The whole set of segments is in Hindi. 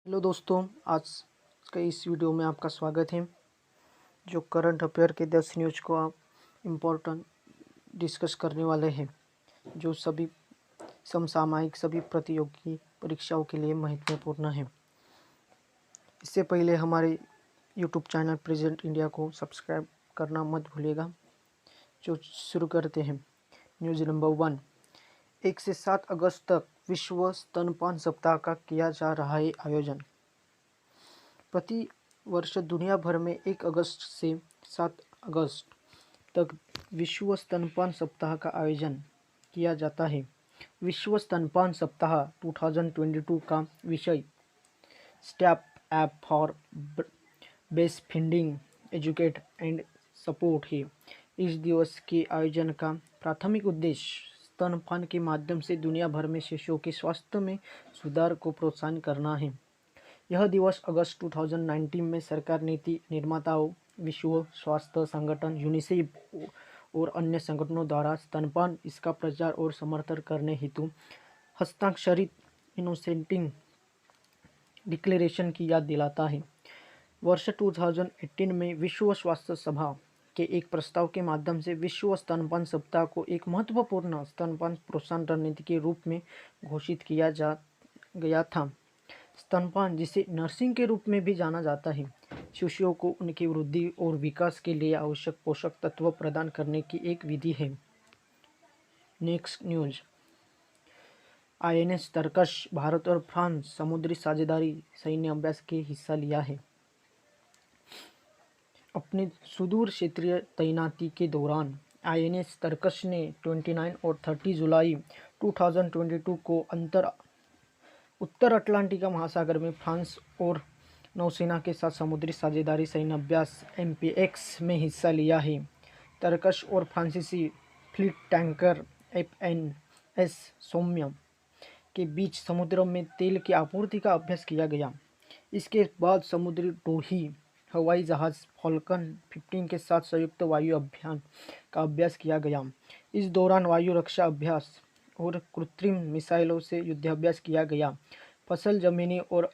हेलो दोस्तों, आज के इस वीडियो में आपका स्वागत है। जो करंट अफेयर के 10 न्यूज़ को आप इम्पोर्टेंट डिस्कस करने वाले हैं, जो सभी समसामयिक सभी प्रतियोगी परीक्षाओं के लिए महत्वपूर्ण है। इससे पहले हमारे यूट्यूब चैनल प्रेजेंट इंडिया को सब्सक्राइब करना मत भूलिएगा। जो शुरू करते हैं। News number 1। 1 से 7 अगस्त तक विश्व स्तनपान सप्ताह का किया जा रहा है आयोजन। प्रति वर्ष दुनिया भर में 1 अगस्त से 7 अगस्त तक विश्व स्तनपान सप्ताह का आयोजन किया जाता है। विश्व स्तनपान सप्ताह 2022 का विषय step app for breast feeding educate and support है। इस दिवस के आयोजन का प्राथमिक उद्देश्य स्तनपान के माध्यम से दुनिया भर में शिशुओं के स्वास्थ्य में सुधार को प्रोत्साहन करना है। यह दिवस अगस्त 2019 में सरकार, नीति निर्माताओं, विश्व स्वास्थ्य संगठन, यूनिसेफ और अन्य संगठनों द्वारा स्तनपान, इसका प्रचार और समर्थन करने हेतु हस्ताक्षरित इनोसेंटिंग डिक्लेरेशन की याद दिलाता है। वर्ष 2018 में विश्व स्वास्थ्य सभा के एक प्रस्ताव के माध्यम से विश्व स्तनपान सप्ताह को एक महत्वपूर्ण स्तनपान प्रोत्साहन रणनीति के रूप में घोषित किया गया था। स्तनपान, जिसे नर्सिंग के रूप में भी जाना जाता है, शिशुओं को उनकी वृद्धि और विकास के लिए आवश्यक पोषक तत्व प्रदान करने की एक विधि है। Next news. आईएनएस तरकश भारत और फ्रांस समुद्री साझेदारी सैन्य अभ्यास के हिस्सा लिया है। अपनी सुदूर क्षेत्रीय तैनाती के दौरान आईएनएस तरकश ने 29 और 30 जुलाई 2022 को उत्तर अटलांटिक महासागर में फ्रांस और नौसेना के साथ समुद्री साझेदारी सैन्य अभ्यास MPX में हिस्सा लिया है। तरकश और फ्रांसीसी फ्लीट टैंकर FNS सौम्य के बीच समुद्र में तेल की आपूर्ति का अभ्यास किया गया। इसके बाद समुद्री टोही हवाई जहाज फाल्कन 15 के साथ संयुक्त वायु अभियान का अभ्यास किया गया। इस दौरान वायु रक्षा अभ्यास और कृत्रिम मिसाइलों से युद्धाभ्यास किया गया। फसल, जमीनी और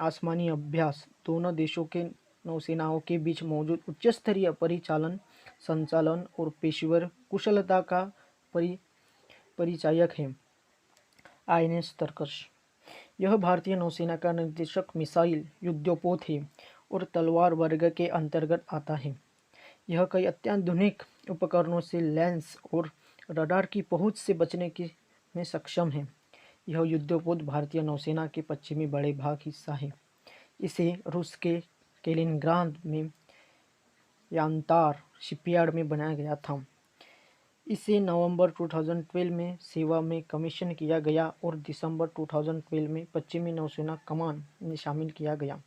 आसमानी अभ्यास दोनों देशों के नौसेनाओं के बीच मौजूद उच्च स्तरीय परिचालन, संचालन और पेशेवर कुशलता का परिचायक है। आईएनएस तरकश यह भारतीय नौसेना का निर्देशक मिसाइल युद्धपोत है और तलवार वर्ग के अंतर्गत आता है। यह कई अत्याधुनिक उपकरणों से लैंस और रडार की पहुंच से बचने में सक्षम है। यह युद्धपोत भारतीय नौसेना के पश्चिमी बड़े भाग हिस्सा है। इसे रूस के कैलिनिंग्राद में यांतार शिपयार्ड में बनाया गया था। इसे नवंबर 2012 में सेवा में कमीशन किया गया और दिसंबर 2012 में पश्चिमी नौसेना कमान में शामिल किया गया।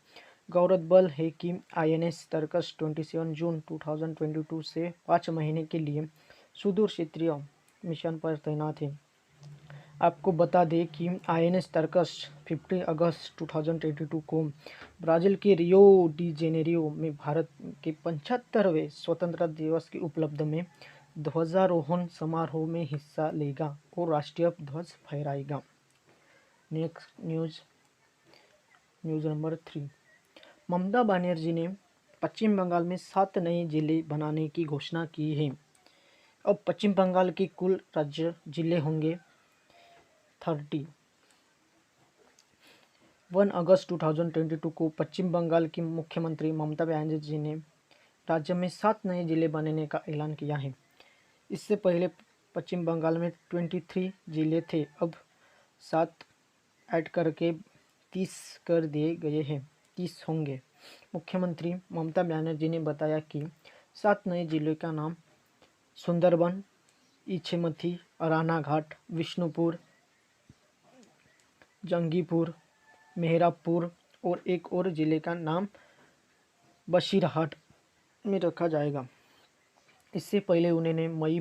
गौरतलब है कि आईएनएस तरकश 27 जून 2022 से 5 महीने के लिए सुदूर क्षेत्रीय मिशन पर तैनात है। आपको बता दें कि आईएनएस तरकश 15 अगस्त 2022 को ब्राज़ील के रियो डी जेनेरियो में भारत के 75वें स्वतंत्रता दिवस के उपलक्ष्य में ध्वजारोहण समारोह में हिस्सा लेगा और राष्ट्रीय ध्वज फहराएगा। Next news number 3। Mamata Banerjee ने पश्चिम बंगाल में 7 नए जिले बनाने की घोषणा की है। अब पश्चिम बंगाल के कुल राज्य जिले होंगे 30। 1 अगस्त 2022 को पश्चिम बंगाल की मुख्यमंत्री ममता बनर्जी ने राज्य में 7 नए जिले बनाने का ऐलान किया है। इससे पहले पश्चिम बंगाल में 23 जिले थे, अब 7 ऐड करके 30 कर दिए गए हैं, 30 होंगे। मुख्यमंत्री ममता बनर्जी ने बताया कि 7 नए जिलों का नाम सुंदरबन, इछेमती, रानाघाट, विष्णुपुर, जंगीपुर, मेहरापुर और एक और जिले का नाम बशीरहाट में रखा जाएगा। इससे पहले उन्होंने मई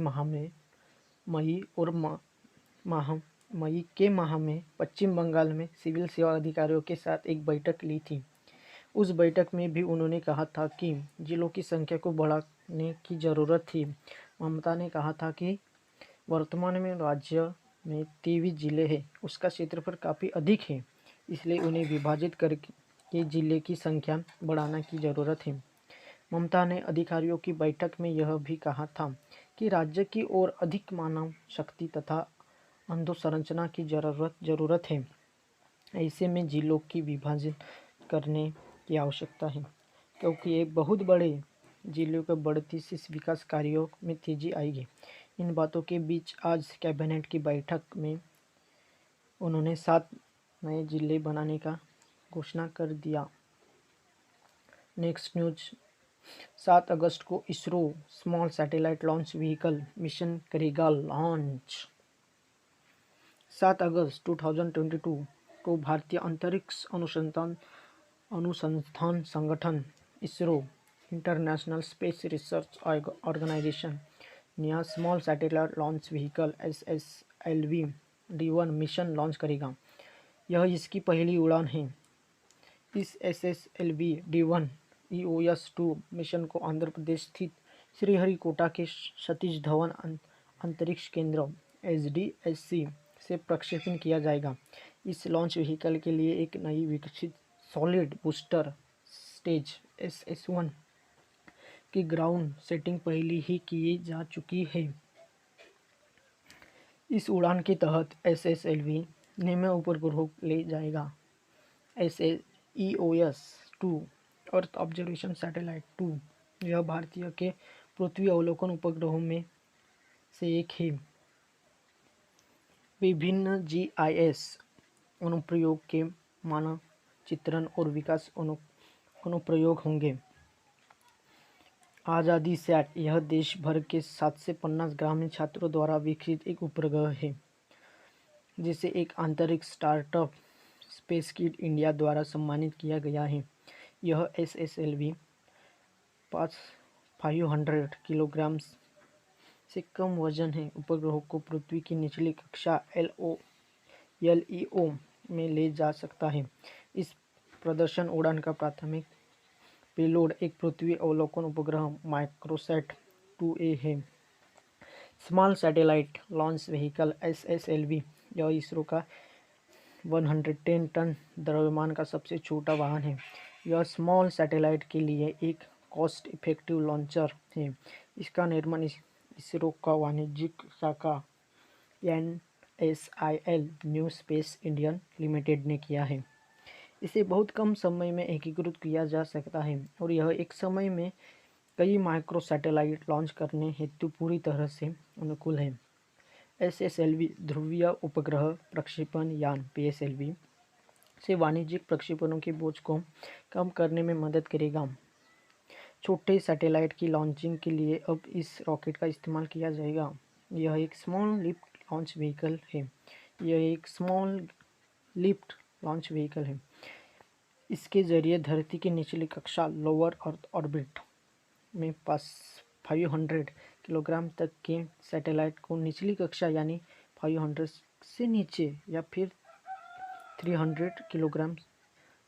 के माह में पश्चिम बंगाल में सिविल सेवा अधिकारियों के साथ एक बैठक ली थी। उस बैठक में भी उन्होंने कहा था कि जिलों की संख्या को बढ़ाने की ज़रूरत थी। ममता ने कहा था कि वर्तमान में राज्य में 23 जिले हैं, उसका क्षेत्रफल काफ़ी अधिक है, इसलिए उन्हें विभाजित करके जिले की संख्या बढ़ाने की ज़रूरत है। ममता ने अधिकारियों की बैठक में यह भी कहा था कि राज्य की ओर अधिक मानव शक्ति तथा अधोसंरचना की ज़रूरत है। ऐसे में जिलों की विभाजित करने की आवश्यकता है, क्योंकि एक बहुत बड़े जिलों के बढ़ती से विकास कार्यों में तेजी आएगी। इन बातों के बीच आज कैबिनेट की बैठक में उन्होंने 7 नए जिले बनाने का घोषणा कर दिया। नेक्स्ट न्यूज, 7 अगस्त को ISRO small satellite launch vehicle mission करेगा लॉन्च। 7 अगस्त 2022 को भारतीय अंतरिक्ष अनुसंधान संगठन ISRO international space research organisation नया small satellite launch vehicle SSLV D1 mission launch करेगा। यह इसकी पहली उड़ान है। इस SSLV D1 EOS-2 मिशन को आंध्र प्रदेश स्थित श्रीहरिकोटा के सतीश धवन अंतरिक्ष केंद्र SDSC से प्रक्षेपण किया जाएगा। इस लॉन्च व्हीकल के लिए एक नई विकसित सॉलिड बूस्टर स्टेज SS1 की ग्राउंड सेटिंग पहले ही की जा चुकी है। इस उड़ान के तहत SSLV निम्न उपग्रहों ले जाएगा। EOS-2 अर्थ ऑब्जर्वेशन सैटेलाइट 2 यह भारतीय के पृथ्वी अवलोकन उपग्रहों में से एक है। विभिन्न GIS अनुप्रयोग के मानचित्रण और विकास अनुप्रयोग होंगे। आज़ादी सैट यह देश भर के 750 ग्रामीण छात्रों द्वारा विकसित एक उपग्रह है, जिसे एक आंतरिक स्टार्टअप स्पेस किड इंडिया द्वारा सम्मानित किया गया है। यह SSLV 500 किलोग्राम से कम वजन है। उपग्रहों को पृथ्वी की निचली कक्षा LEO में ले जा सकता है। इस प्रदर्शन उड़ान का प्राथमिक पेलोड एक पृथ्वी अवलोकन उपग्रह माइक्रोसैट 2A है। Small satellite launch vehicle SSLV यह इसरो का 110 टन द्रव्यमान का सबसे छोटा वाहन है। यह स्मॉल सैटेलाइट के लिए एक कॉस्ट इफेक्टिव लॉन्चर है। इसका निर्माण इसरो का वाणिज्यिक शाखा NSIL new space Indian limited ने किया है। इसे बहुत कम समय में एकीकृत किया जा सकता है और यह एक समय में कई माइक्रो सैटेलाइट लॉन्च करने हेतु पूरी तरह से अनुकूल है। SSLV ध्रुवीय उपग्रह प्रक्षेपण यान PSLV से वाणिज्यिक प्रक्षेपणों के बोझ को कम करने में मदद करेगा। छोटे सैटेलाइट की लॉन्चिंग के लिए अब इस रॉकेट का इस्तेमाल किया जाएगा। यह एक स्मॉल लिफ्ट लॉन्च व्हीकल है। इसके जरिए धरती की निचली कक्षा लोअर अर्थ ऑर्बिट में 500 किलोग्राम तक के सैटेलाइट को निचली कक्षा यानी 500 से नीचे या फिर 300 किलोग्राम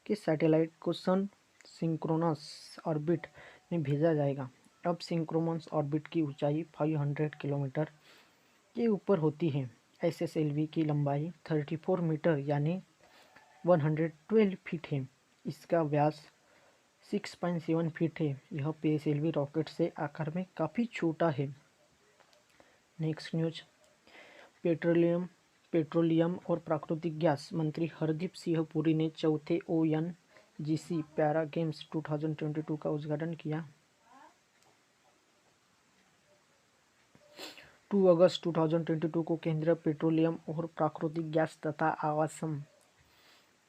के सैटेलाइट को सन सिंक्रोनस ऑर्बिट में भेजा जाएगा। अब सिंक्रोनस ऑर्बिट की ऊंचाई 500 किलोमीटर के ऊपर होती है। SSLV की लंबाई 34 मीटर यानी 112 फीट है। इसका व्यास 6.7 फीट है। यह PSLV रॉकेट से आकार में काफ़ी छोटा है। नेक्स्ट न्यूज, पेट्रोलियम और प्राकृतिक गैस मंत्री हरदीप सिंह पुरी ने चौथे ONGC पैरा गेम्स 2022 का उद्घाटन किया। 2 अगस्त 2022 को केंद्रीय पेट्रोलियम और प्राकृतिक गैस तथा आवासन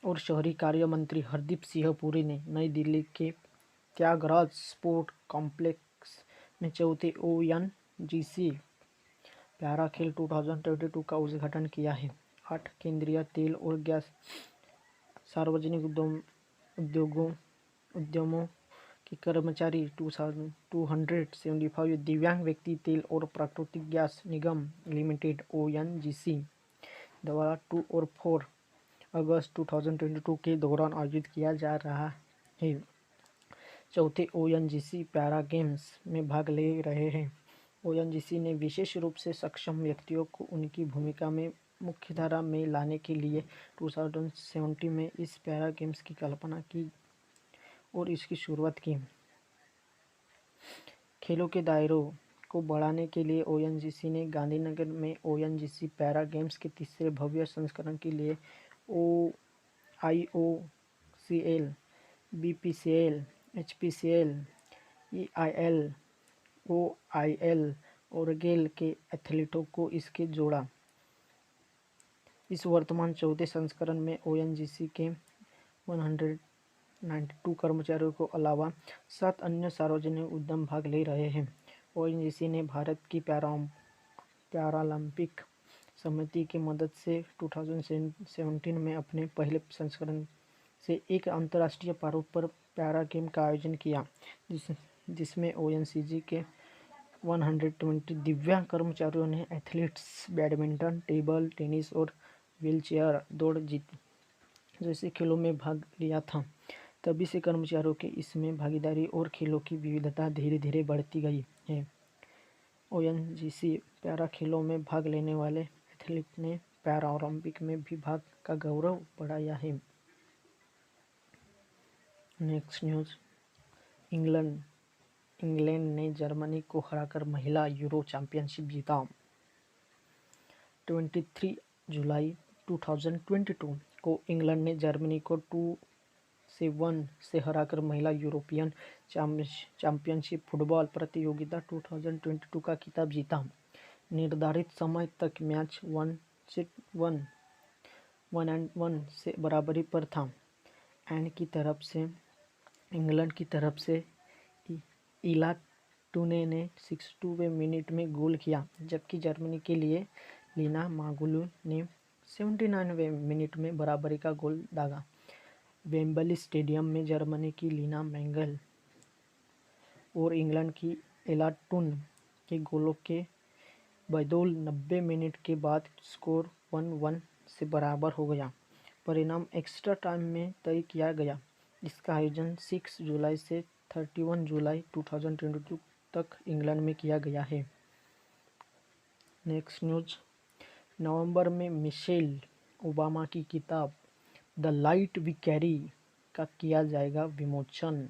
और शहरी कार्य मंत्री हरदीप सिंह पुरी ने नई दिल्ली के त्यागराज स्पोर्ट कॉम्प्लेक्स में चौथे ONGC पैरा खेल 2022 का उद्घाटन किया है। 8 केंद्रीय तेल और गैस सार्वजनिक उद्यमों के कर्मचारी 275 दिव्यांग व्यक्ति तेल और प्राकृतिक गैस निगम लिमिटेड ONGC द्वारा 2 और 4 अगस्त 2022 के दौरान आयोजित किया जा रहा है। चौथे ONGC पैरा गेम्स में भाग ले रहे हैं। ONGC ने विशेष रूप से सक्षम व्यक्तियों को उनकी भूमिका में मुख्यधारा में लाने के लिए 2017 में इस पैरा गेम्स की कल्पना की और इसकी शुरुआत की। खेलों के दायरों को बढ़ाने के लिए ओएनजीसी ने गांधीनगर में ओएनजीसी पैरा गेम्स के तीसरे भव्य संस्करण के लिए IOCL, BPCL, HPCL, EIL, OIL और गेल के एथलीटों को इसके जोड़ा। इस वर्तमान चौथे संस्करण में ओएनजीसी के 192 कर्मचारियों को अलावा 7 अन्य सार्वजनिक उद्यम भाग ले रहे हैं। ओएनजीसी ने भारत की पैरालंपिक समिति की मदद से 2017 में अपने पहले संस्करण से एक अंतर्राष्ट्रीय प्रारूप पर पैरा गेम का आयोजन किया, जिसमें ओएनजीसी के 120 दिव्यांग कर्मचारियों ने एथलीट्स, बैडमिंटन, टेबल टेनिस और व्हीलचेयर दौड़ जैसे खेलों में भाग लिया था। तभी से कर्मचारियों के इसमें भागीदारी और खेलों की विविधता धीरे धीरे बढ़ती गई है। ओएनजीसी पैरा खेलों में भाग लेने वाले एथलीट ने पैरा ओलंपिक में भी भाग का गौरव बढ़ाया है। नेक्स्ट न्यूज़, इंग्लैंड ने जर्मनी को हराकर महिला यूरो चैंपियनशिप जीता। 23 जुलाई 2022 को इंग्लैंड ने जर्मनी को 2-1 से हराकर महिला यूरोपियन चैंपियनशिप फुटबॉल प्रतियोगिता 2022 का खिताब जीता। निर्धारित समय तक मैच 1-1 से बराबरी पर था। इंग्लैंड की तरफ से इला टूने ने 62वें मिनट में गोल किया, जबकि जर्मनी के लिए लीना मागुलू ने 79वें मिनट में बराबरी का गोल दागा। वेम्बली स्टेडियम में जर्मनी की लीना मैंगल और इंग्लैंड की एला टून के गोलों के बदौल 90 मिनट के बाद स्कोर 1-1 से बराबर हो गया। परिणाम एक्स्ट्रा टाइम में तय किया गया। इसका आयोजन 6 जुलाई से 31 जुलाई 2022 तक इंग्लैंड में किया गया है। नेक्स्ट न्यूज़, नवंबर में मिशेल ओबामा की किताब द लाइट वी कैरी का किया जाएगा विमोचन।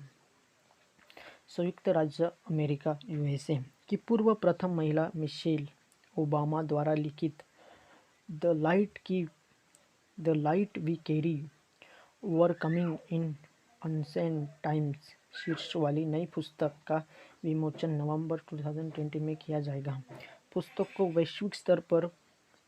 संयुक्त राज्य अमेरिका यूएसए की पूर्व प्रथम महिला मिशेल ओबामा द्वारा लिखित the light we carry overcoming in uncertain times शीर्षक वाली नई पुस्तक का विमोचन नवंबर 2020 में किया जाएगा। पुस्तक को वैश्विक स्तर पर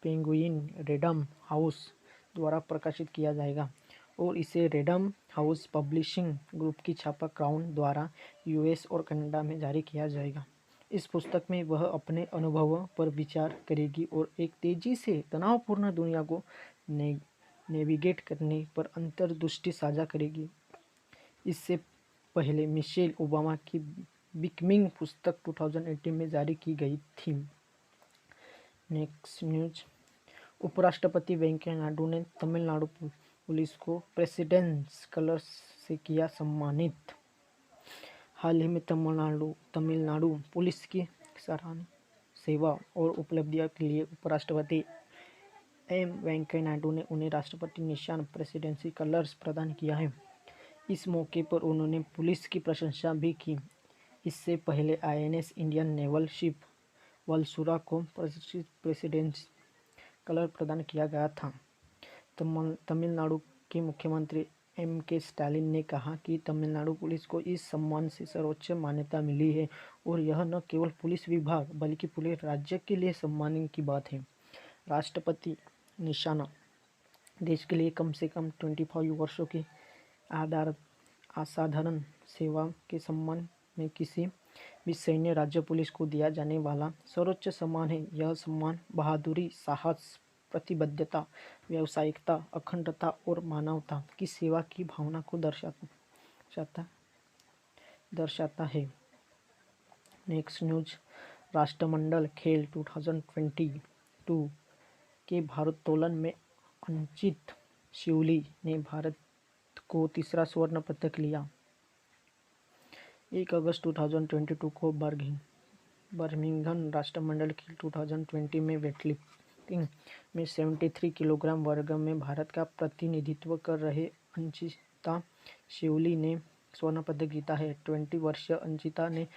पेंगुइन रैंडम हाउस द्वारा प्रकाशित किया जाएगा और इसे रैंडम हाउस पब्लिशिंग ग्रुप की छापा क्राउन द्वारा यूएस और कनाडा में जारी किया जाएगा। इस पुस्तक में वह अपने अनुभवों पर विचार करेगी और एक तेजी से तनावपूर्ण दुनिया को नेविगेट करने पर अंतर्दृष्टि साझा करेगी। इससे पहले मिशेल ओबामा की बिकमिंग पुस्तक 2018 में जारी की गई थी। नेक्स्ट न्यूज़, उपराष्ट्रपति वेंकैया नायडू ने तमिलनाडु पुलिस को प्रेसिडेंट्स कलर्स से किया सम्मानित। हाल ही में तमिलनाडु पुलिस की सराहनीय सेवा और उपलब्धियों के लिए उपराष्ट्रपति एम वेंकैया नायडू ने उन्हें राष्ट्रपति निशान प्रेसिडेंसी कलर्स प्रदान किया है। इस मौके पर उन्होंने पुलिस की प्रशंसा भी की। इससे पहले INS Indian naval ship Valsura को प्रेसिडेंसी कलर प्रदान किया गया था। तमिलनाडु के मुख्यमंत्री एम.के. स्टालिन ने कहा कि तमिलनाडु पुलिस को इस सम्मान से सर्वोच्च मान्यता मिली है और यह न केवल पुलिस विभाग बल्कि पूरे राज्य के लिए सम्मान की बात है। राष्ट्रपति निशान देश के लिए कम से कम 25 वर्षों की असाधारण सेवा के सम्मान में किसी भी सैन्य राज्य पुलिस को दिया जाने वाला सर्वोच्च सम्मान है। यह सम्मान बहादुरी, साहस, प्रतिबद्धता, व्यावसायिकता, अखंडता और मानवता की सेवा की भावना को दर्शाता है। नेक्स्ट न्यूज़, राष्ट्रमंडल खेल 2022 के भारोत्तोलन में अंकित शिवली ने भारत को तीसरा स्वर्ण पदक लिया। 1 अगस्त 2022 को बर्मिंघम राष्ट्रमंडल खेल 2020 में किंग में 73 किलोग्राम वर्ग में भारत का प्रतिनिधित्व कर रहे अंशिता शिवली ने स्वर्ण पदक जीता है। 20 वर्षीय अंशिता ने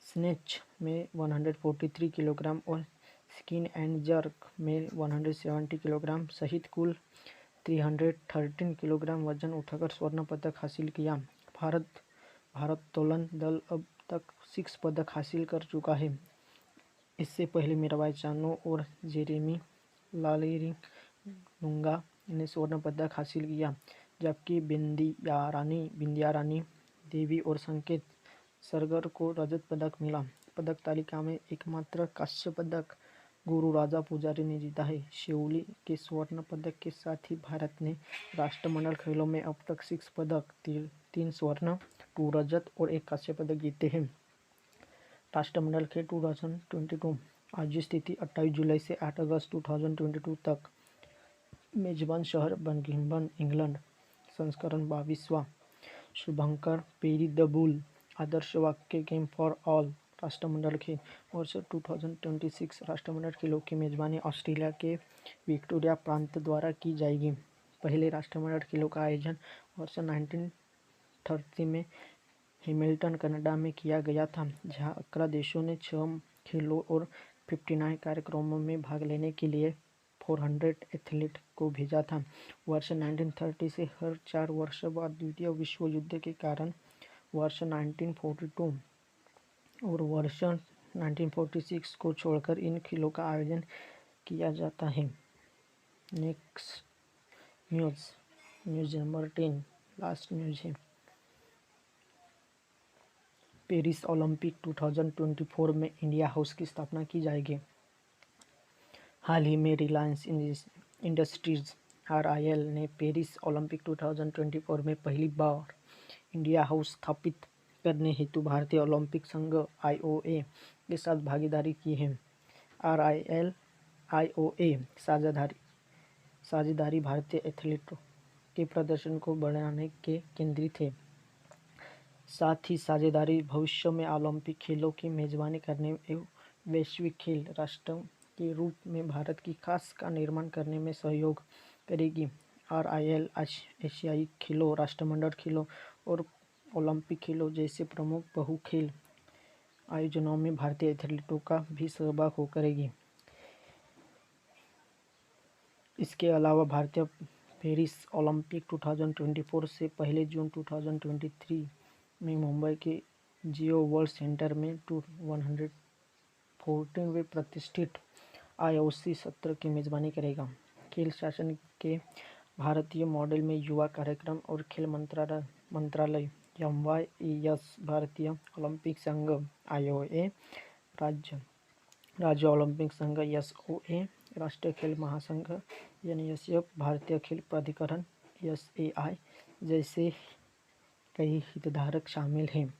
स्नेच में 143 किलोग्राम और स्किन एंड जर्क में 170 किलोग्राम सहित कुल 313 किलोग्राम वजन उठाकर स्वर्ण पदक हासिल किया। भारोत्तोलन दल अब तक 6 पदक हासिल कर चुका है। इससे पहले मीराबाई चानू और जेरेमी लालेरिंगनुंगा ने स्वर्ण पदक हासिल किया, जबकि बिंदिया रानी देवी और संकेत सरगर को रजत पदक मिला। पदक तालिका में एकमात्र कांस्य पदक गुरुराजा पुजारी ने जीता है। शिवली के स्वर्ण पदक के साथ ही भारत ने राष्ट्रमंडल खेलों में अब तक 6 पदक, 3 स्वर्ण, 2 रजत और 1 कांस्य पदक जीते हैं। राष्ट्रमंडल खेल 2022 आज की स्थिति 28 जुलाई से 8 अगस्त 2022 तक। मेजबान शहर बर्मिंघम, इंग्लैंड। संस्करण 22वां। शुभंकर पेरी द बुल। आदर्श वाक्य गेम फॉर ऑल। राष्ट्रमंडल खेल वर्ष 2026 राष्ट्रमंडल खेलों की मेजबानी ऑस्ट्रेलिया के विक्टोरिया प्रांत द्वारा की जाएगी। पहले राष्ट्रमंडल खेलों का आयोजन वर्ष 1930 में हैमिल्टन, कनाडा में किया गया था, जहां 11 देशों ने 6 खेलों और 59 कार्यक्रमों में भाग लेने के लिए 400 एथलीट को भेजा था। वर्ष 1930 से हर 4 वर्ष बाद द्वितीय विश्व युद्ध के कारण वर्ष 1942 और वर्ष 1946 को छोड़कर इन खेलों का आयोजन किया जाता है। Next news number 10 last news है। पेरिस ओलंपिक 2024 में इंडिया हाउस की स्थापना की जाएगी। हाल ही में रिलायंस इंडस्ट्रीज RIL ने पेरिस ओलंपिक 2024 में पहली बार इंडिया हाउस स्थापित करने हेतु भारतीय ओलंपिक संघ IOA के साथ भागीदारी की है। RIL IOA साझेदारी भारतीय एथलीटों के प्रदर्शन को बढ़ाने के केंद्रित है। साथ ही साझेदारी भविष्य में ओलंपिक खेलों की मेजबानी करने एवं वैश्विक खेल राष्ट्र के रूप में भारत की खास का निर्माण करने में सहयोग करेगी। RIL एशियाई खेलों, राष्ट्रमंडल खेलों और ओलंपिक खेलों जैसे प्रमुख बहु-खेल आयोजनों में भारतीय एथलीटों का भी सहभाग करेगी। इसके अलावा भारतीय पेरिस ओलंपिक 2024 से पहले जून 2023 में मुंबई के जियो वर्ल्ड सेंटर में 114वें प्रतिष्ठित IOC सत्र की मेजबानी करेगा। खेल शासन के भारतीय मॉडल में युवा कार्यक्रम और खेल मंत्रालय MYES, भारतीय ओलंपिक संघ IOA, राज्य ओलंपिक संघ SOA, राष्ट्रीय खेल महासंघ NSF, भारतीय खेल प्राधिकरण SAI जैसे कई हितधारक शामिल हैं।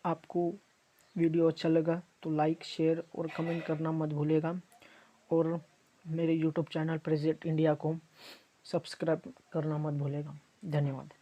आपको वीडियो अच्छा लगा तो लाइक, शेयर और कमेंट करना मत भूलिएगा और मेरे YouTube चैनल प्रेजेंट इंडिया को सब्सक्राइब करना मत भूलिएगा। धन्यवाद।